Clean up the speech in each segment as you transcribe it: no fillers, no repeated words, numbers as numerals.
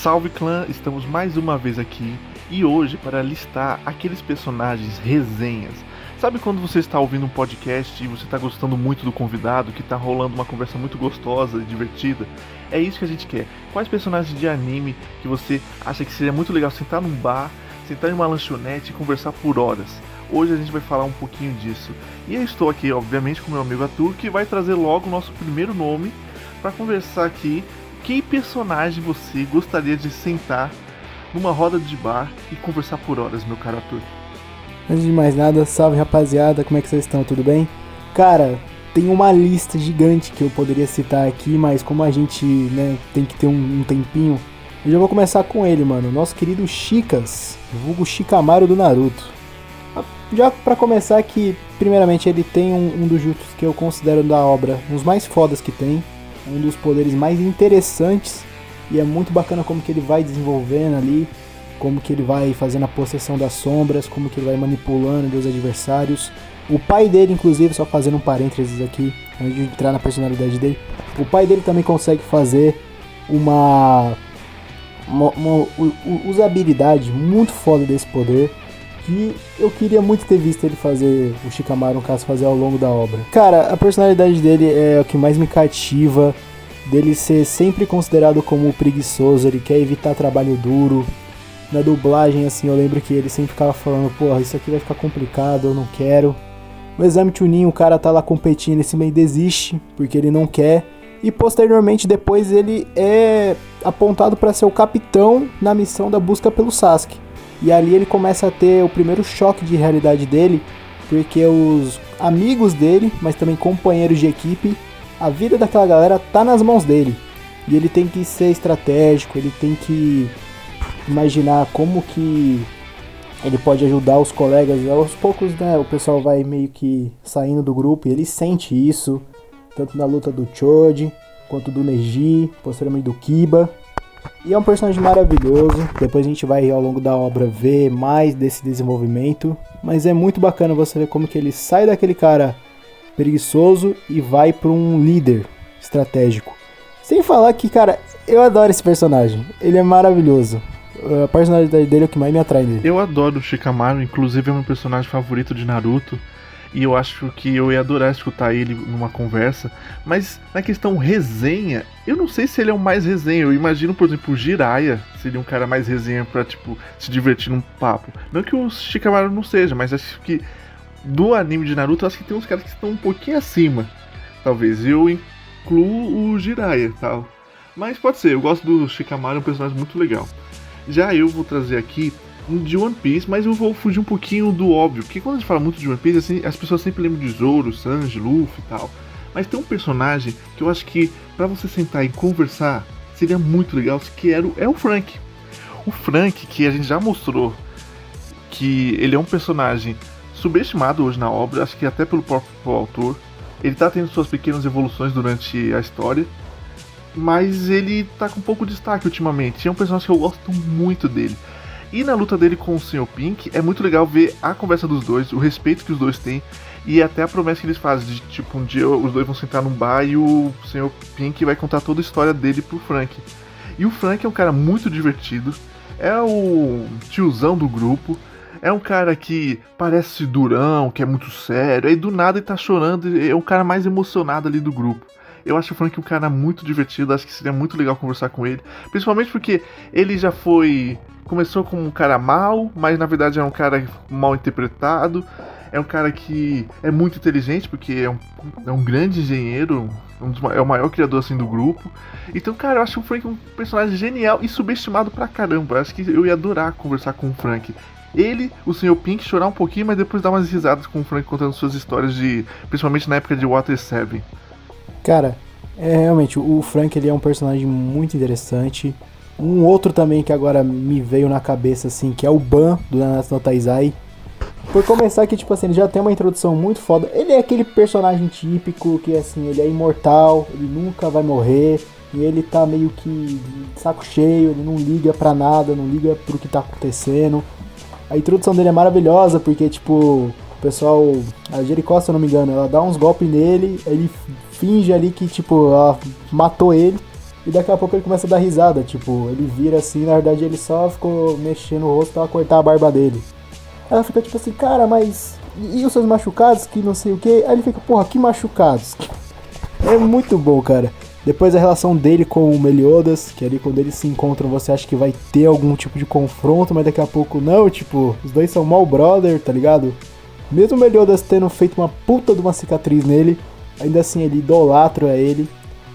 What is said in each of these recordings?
Salve clã, estamos mais uma vez aqui e hoje para listar aqueles personagens resenhas. Sabe quando você está ouvindo um podcast e você está gostando muito do convidado, que está rolando uma conversa muito gostosa e divertida? É isso que a gente quer. Quais personagens de anime que você acha que seria muito legal sentar num bar, sentar em uma lanchonete e conversar por horas? Hoje a gente vai falar um pouquinho disso. E eu estou aqui, obviamente, com meu amigo Arthur, que vai trazer logo o nosso primeiro nome para conversar aqui. Que personagem você gostaria de sentar numa roda de bar e conversar por horas, meu caro Arthur? Antes de mais nada, salve rapaziada, como é que vocês estão? Tudo bem? Cara, tem uma lista gigante que eu poderia citar aqui, mas como a gente, tem que ter um tempinho, eu já vou começar com ele, mano. Nosso querido Chicas, vulgo Shikamaru do Naruto. Já pra começar aqui, primeiramente ele tem um dos jutsus que eu considero da obra uns mais fodas que tem. Um dos poderes mais interessantes. E é muito bacana como que ele vai desenvolvendo ali. Como que ele vai fazendo a possessão das sombras. Como que ele vai manipulando os adversários. O pai dele, inclusive, só fazendo um parênteses aqui, antes de entrar na personalidade dele, o pai dele também consegue fazer uma usabilidade muito foda desse poder, que eu queria muito ter visto ele fazer, o Shikamaru, no caso, fazer ao longo da obra. Cara, a personalidade dele é o que mais me cativa, dele ser sempre considerado como preguiçoso, ele quer evitar trabalho duro. Na dublagem, assim, eu lembro que ele sempre ficava falando, porra, isso aqui vai ficar complicado, eu não quero. No exame Chunin, o cara tá lá competindo, ele simplesmente desiste, porque ele não quer. E posteriormente, depois, ele é apontado para ser o capitão na missão da busca pelo Sasuke. E ali ele começa a ter o primeiro choque de realidade dele, porque os amigos dele, mas também companheiros de equipe, a vida daquela galera tá nas mãos dele. E ele tem que ser estratégico, ele tem que imaginar como que ele pode ajudar os colegas. Aos poucos, o pessoal vai meio que saindo do grupo e ele sente isso, tanto na luta do Choji, quanto do Neji, posteriormente do Kiba. E é um personagem maravilhoso, depois a gente vai ao longo da obra ver mais desse desenvolvimento, mas é muito bacana você ver como que ele sai daquele cara preguiçoso e vai para um líder estratégico. Sem falar que, cara, eu adoro esse personagem, ele é maravilhoso, a personalidade dele é o que mais me atrai nele. Eu adoro o Shikamaru, inclusive é meu personagem favorito de Naruto. E eu acho que eu ia adorar escutar ele numa conversa. Mas na questão resenha, eu não sei se ele é o mais resenha. Eu imagino, por exemplo, o Jiraiya seria um cara mais resenha pra, tipo, se divertir num papo. Não que o Shikamaru não seja, mas acho que do anime de Naruto, eu acho que tem uns caras que estão um pouquinho acima. Talvez eu incluo o Jiraiya, tal. Mas pode ser, eu gosto do Shikamaru, é um personagem muito legal. Já eu vou trazer aqui de One Piece, mas eu vou fugir um pouquinho do óbvio, porque quando a gente fala muito de One Piece, assim, as pessoas sempre lembram de Zoro, Sanji, Luffy e tal. Mas tem um personagem que eu acho que pra você sentar e conversar seria muito legal, que é o Frank. O Frank, que a gente já mostrou que ele é um personagem subestimado hoje na obra, acho que até pelo próprio autor. Ele tá tendo suas pequenas evoluções durante a história, mas ele tá com pouco destaque ultimamente. É um personagem que eu gosto muito dele. E na luta dele com o Sr. Pink, é muito legal ver a conversa dos dois, o respeito que os dois têm, e até a promessa que eles fazem de, tipo, um dia os dois vão sentar num bar e o Sr. Pink vai contar toda a história dele pro Frank. E o Frank é um cara muito divertido, é o tiozão do grupo, é um cara que parece durão, que é muito sério, aí do nada ele tá chorando, é o cara mais emocionado ali do grupo. Eu acho o Frank um cara muito divertido, acho que seria muito legal conversar com ele, principalmente porque ele já começou como um cara mau, mas na verdade é um cara mal interpretado. É um cara que é muito inteligente, porque é um grande engenheiro, é o maior criador assim do grupo. Então, cara, eu acho o Frank um personagem genial e subestimado pra caramba. Eu acho que eu ia adorar conversar com o Frank. Ele, o Sr. Pink, chorar um pouquinho, mas depois dar umas risadas com o Frank contando suas histórias principalmente na época de Water 7. Cara, realmente, o Frank ele é um personagem muito interessante. Um outro também que agora me veio na cabeça, assim, que é o Ban, do Nanatsu no Taizai. Por começar que, tipo assim, ele já tem uma introdução muito foda. Ele é aquele personagem típico que, assim, ele é imortal, ele nunca vai morrer. E ele tá meio que de saco cheio, ele não liga pra nada, não liga pro que tá acontecendo. A introdução dele é maravilhosa, porque, tipo, o pessoal... A Jericó, se eu não me engano, ela dá uns golpes nele, ele finge ali que, tipo, ela matou ele. E daqui a pouco ele começa a dar risada, tipo, ele vira assim, na verdade ele só ficou mexendo o rosto pra cortar a barba dele. Ela fica tipo assim, cara, mas... E os seus machucados, que não sei o que? Aí ele fica, porra, que machucados? É muito bom, cara. Depois a relação dele com o Meliodas, que ali quando eles se encontram você acha que vai ter algum tipo de confronto, mas daqui a pouco não, tipo, os dois são mal brother, tá ligado? Mesmo o Meliodas tendo feito uma puta de uma cicatriz nele, ainda assim ele idolatra ele.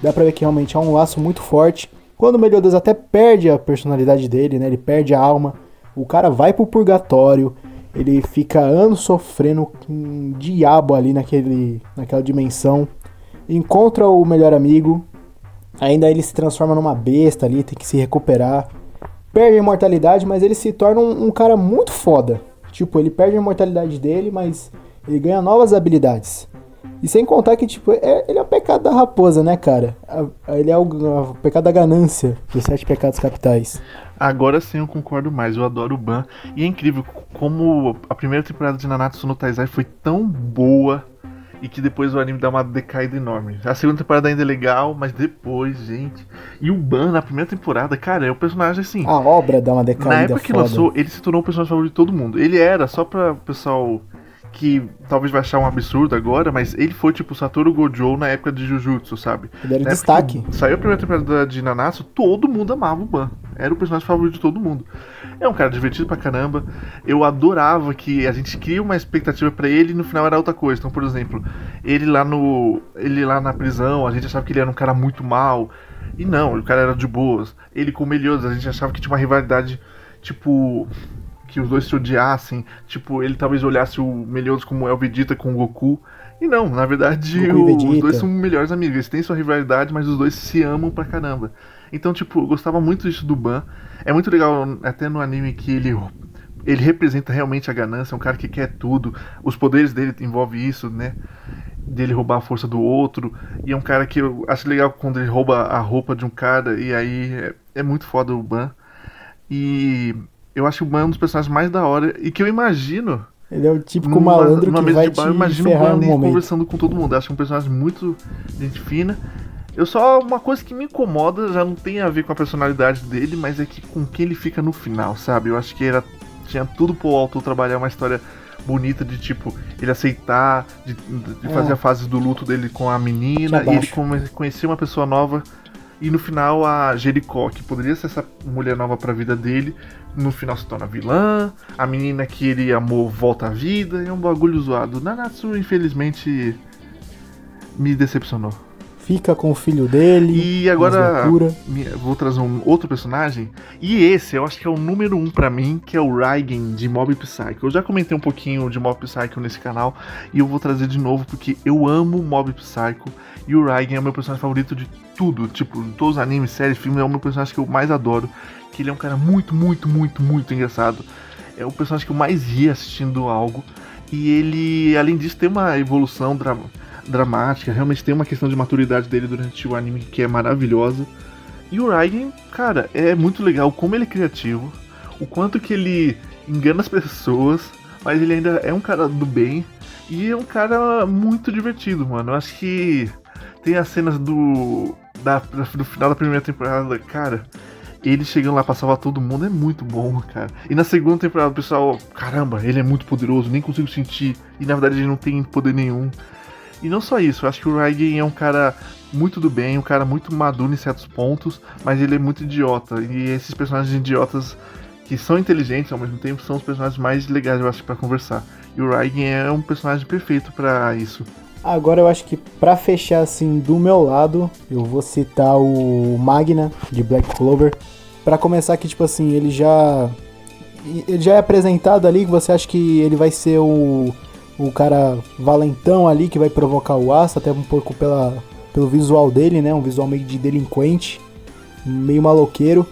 Dá pra ver que realmente é um laço muito forte. Quando o Meliodas até perde a personalidade dele, né? Ele perde a alma. O cara vai pro purgatório. Ele fica anos sofrendo um diabo ali naquela dimensão. Encontra o melhor amigo. Ainda ele se transforma numa besta ali, tem que se recuperar. Perde a imortalidade, mas ele se torna um cara muito foda. Tipo, ele perde a imortalidade dele, mas ele ganha novas habilidades. E sem contar que, tipo, ele é o pecado da raposa, né, cara? Ele é o pecado da ganância, dos 7 pecados capitais. Agora sim eu concordo mais, eu adoro o Ban. E é incrível como a primeira temporada de Nanatsu no Taizai foi tão boa e que depois o anime dá uma decaída enorme. A segunda temporada ainda é legal, mas depois, gente... E o Ban na primeira temporada, cara, é o personagem assim... A obra dá uma decaída foda. Na época que lançou, ele se tornou o personagem favorito de todo mundo. Ele era, só pra o pessoal... que talvez vai achar um absurdo agora, mas ele foi tipo o Satoru Gojo na época de Jujutsu, sabe? Ele era destaque. Saiu a primeira temporada de Nanatsu, todo mundo amava o Ban. Era o personagem favorito de todo mundo. É um cara divertido pra caramba. Eu adorava que a gente cria uma expectativa pra ele e no final era outra coisa. Então, por exemplo, ele lá na prisão, a gente achava que ele era um cara muito mal. E não, o cara era de boas. Ele com o Meliodas, a gente achava que tinha uma rivalidade, tipo... que os dois se odiassem, tipo, ele talvez olhasse o Meliodas como é o Vegeta com o Goku. E não, na verdade, os dois são melhores amigos. Eles têm sua rivalidade, mas os dois se amam pra caramba. Então, tipo, eu gostava muito disso do Ban. É muito legal, até no anime, que ele representa realmente a ganância, é um cara que quer tudo. Os poderes dele envolvem isso, né? Dele roubar a força do outro. E é um cara que eu acho legal quando ele rouba a roupa de um cara. E aí é muito foda o Ban. E eu acho o Ban um dos personagens mais da hora. E que eu imagino... Ele é o típico malandro que vai te ferrar no momento. Conversando com todo mundo. Eu acho um personagem muito gente fina. Uma coisa que me incomoda, já não tem a ver com a personalidade dele, mas é que com quem ele fica no final, sabe? Eu acho que tinha tudo pro autor trabalhar uma história bonita de tipo, ele aceitar, de fazer a fase do luto dele com a menina, e ele conhecer uma pessoa nova. E no final a Jericó, que poderia ser essa mulher nova pra vida dele, no final se torna vilã. A menina que ele amou volta à vida. É um bagulho zoado. Nanatsu, infelizmente, me decepcionou. Fica com o filho dele. E agora vou trazer um outro personagem. E esse eu acho que é o número 1 pra mim, que é o Raigen de Mob Psycho. Eu já comentei um pouquinho de Mob Psycho nesse canal. E eu vou trazer de novo porque eu amo Mob Psycho. E o Raigen é o meu personagem favorito de tudo. Tipo, todos os animes, séries, filmes, é o meu personagem que eu mais adoro. Que ele é um cara muito, muito, muito, muito engraçado. É o personagem que eu mais ri assistindo algo. E ele, além disso, tem uma evolução dramática. Realmente tem uma questão de maturidade dele durante o anime que é maravilhosa. E o Raigen, cara, é muito legal como ele é criativo. O quanto que ele engana as pessoas. Mas ele ainda é um cara do bem. E é um cara muito divertido, mano. Eu acho que tem as cenas do final da primeira temporada, cara. Ele chegando lá pra salvar todo mundo é muito bom, cara. E na segunda temporada o pessoal, caramba, ele é muito poderoso, nem consigo sentir. E na verdade ele não tem poder nenhum. E não só isso, eu acho que o Raigen é um cara muito do bem, um cara muito maduro em certos pontos, mas ele é muito idiota. E esses personagens idiotas que são inteligentes ao mesmo tempo são os personagens mais legais, eu acho, pra conversar. E o Raigen é um personagem perfeito pra isso. Agora eu acho que pra fechar assim do meu lado, eu vou citar o Magna de Black Clover. Pra começar que tipo assim, ele já é apresentado ali, que você acha que ele vai ser o cara valentão ali, que vai provocar o Asta, até um pouco pelo visual dele, né? Um visual meio de delinquente, meio maloqueiro.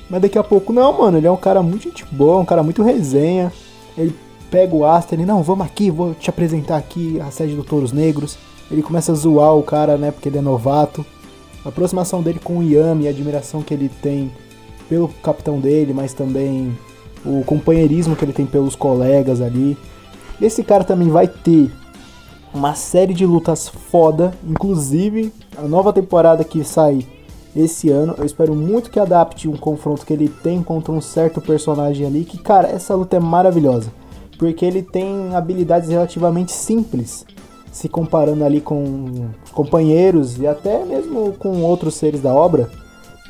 Mas daqui a pouco, não, mano, ele é um cara muito gente boa, um cara muito resenha. Ele pega o Asta, ele, não, vamos aqui, vou te apresentar aqui a sede do Touros Negros. Ele começa a zoar o cara, né, porque ele é novato. A aproximação dele com o Yami, a admiração que ele tem pelo capitão dele, mas também o companheirismo que ele tem pelos colegas ali. Esse cara também vai ter uma série de lutas foda, inclusive a nova temporada que sai esse ano. Eu espero muito que adapte um confronto que ele tem contra um certo personagem ali, que, cara, essa luta é maravilhosa, porque ele tem habilidades relativamente simples, se comparando ali com os companheiros e até mesmo com outros seres da obra,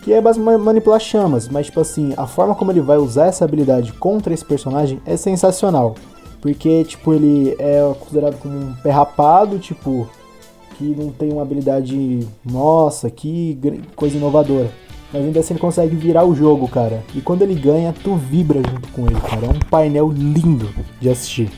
que é basicamente manipular chamas, mas tipo assim, a forma como ele vai usar essa habilidade contra esse personagem é sensacional, porque tipo, ele é considerado como um pé rapado, tipo, que não tem uma habilidade, nossa, que coisa inovadora, mas ainda assim ele consegue virar o jogo, cara, e quando ele ganha, tu vibra junto com ele, cara, é um painel lindo de assistir.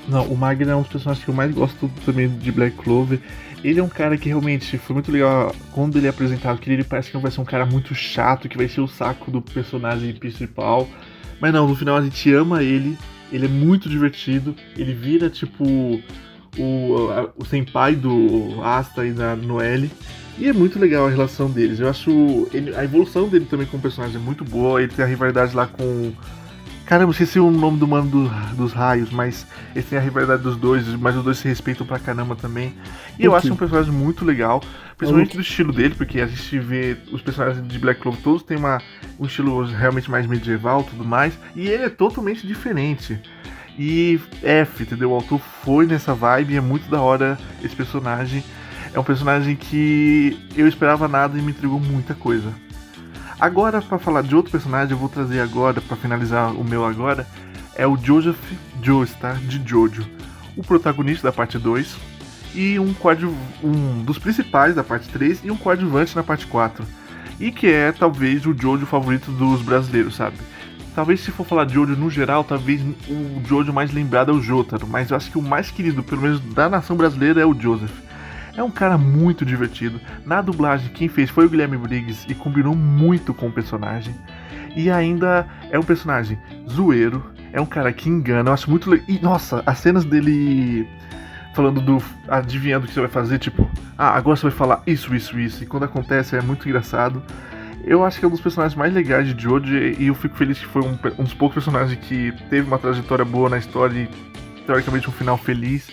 Não, o Magna é um dos personagens que eu mais gosto também de Black Clover. Ele é um cara que realmente foi muito legal quando ele é apresentado, que ele parece que não vai ser um cara muito chato, que vai ser o saco do personagem principal. Mas não, no final a gente ama ele é muito divertido, ele vira tipo o senpai do Asta e da Noelle. E é muito legal a relação deles. Eu acho a evolução dele também como personagem é muito boa. Ele tem a rivalidade lá com... Caramba, esqueci o nome do mano dos raios, mas eles têm a rivalidade dos dois, mas os dois se respeitam pra caramba também. E eu acho um personagem muito legal, principalmente do estilo dele, porque a gente vê os personagens de Black Clover todos têm um estilo realmente mais medieval e tudo mais, e ele é totalmente diferente. E entendeu? O autor foi nessa vibe e é muito da hora esse personagem. É um personagem que eu esperava nada e me entregou muita coisa. Agora, pra falar de outro personagem, eu vou trazer agora, pra finalizar o meu agora, é o Joseph Joes, tá? De Jojo, o protagonista da parte 2, e um dos principais da parte 3, e um coadjuvante na parte 4. E que é, talvez, o Jojo favorito dos brasileiros, sabe? Talvez, se for falar de Jojo no geral, talvez o Jojo mais lembrado é o Jotaro, mas eu acho que o mais querido, pelo menos da nação brasileira, é o Joseph. É um cara muito divertido. Na dublagem, quem fez foi o Guilherme Briggs e combinou muito com o personagem. E ainda é um personagem zoeiro, é um cara que engana, eu acho muito legal. E nossa, as cenas dele falando adivinhando o que você vai fazer, tipo, agora você vai falar isso. E quando acontece é muito engraçado. Eu acho que é um dos personagens mais legais de Jojo e eu fico feliz que foi um dos poucos personagens que teve uma trajetória boa na história e teoricamente um final feliz.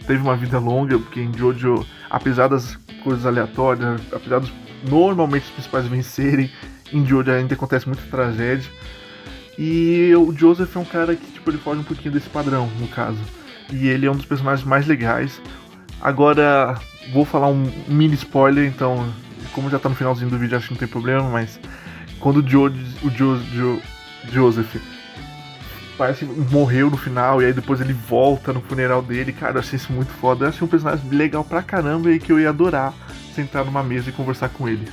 Teve uma vida longa, porque em Jojo, apesar das coisas aleatórias, apesar dos normalmente os principais vencerem, em Jojo ainda acontece muita tragédia. E o Joseph é um cara que tipo, ele foge um pouquinho desse padrão, no caso. E ele é um dos personagens mais legais. Agora, vou falar um mini spoiler, então, como já tá no finalzinho do vídeo, acho que não tem problema, mas quando o Joseph parece que morreu no final e aí depois ele volta no funeral dele, cara, eu achei isso muito foda. Eu achei um personagem legal pra caramba e que eu ia adorar sentar numa mesa e conversar com ele.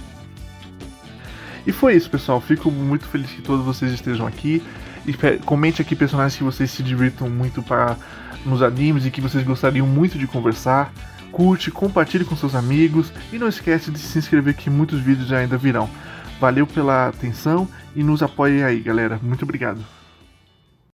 E foi isso, pessoal. Fico muito feliz que todos vocês estejam aqui. E comente aqui personagens que vocês se divirtam muito nos animes e que vocês gostariam muito de conversar. Curte, compartilhe com seus amigos e não esquece de se inscrever que muitos vídeos ainda virão. Valeu pela atenção e nos apoiem aí, galera. Muito obrigado.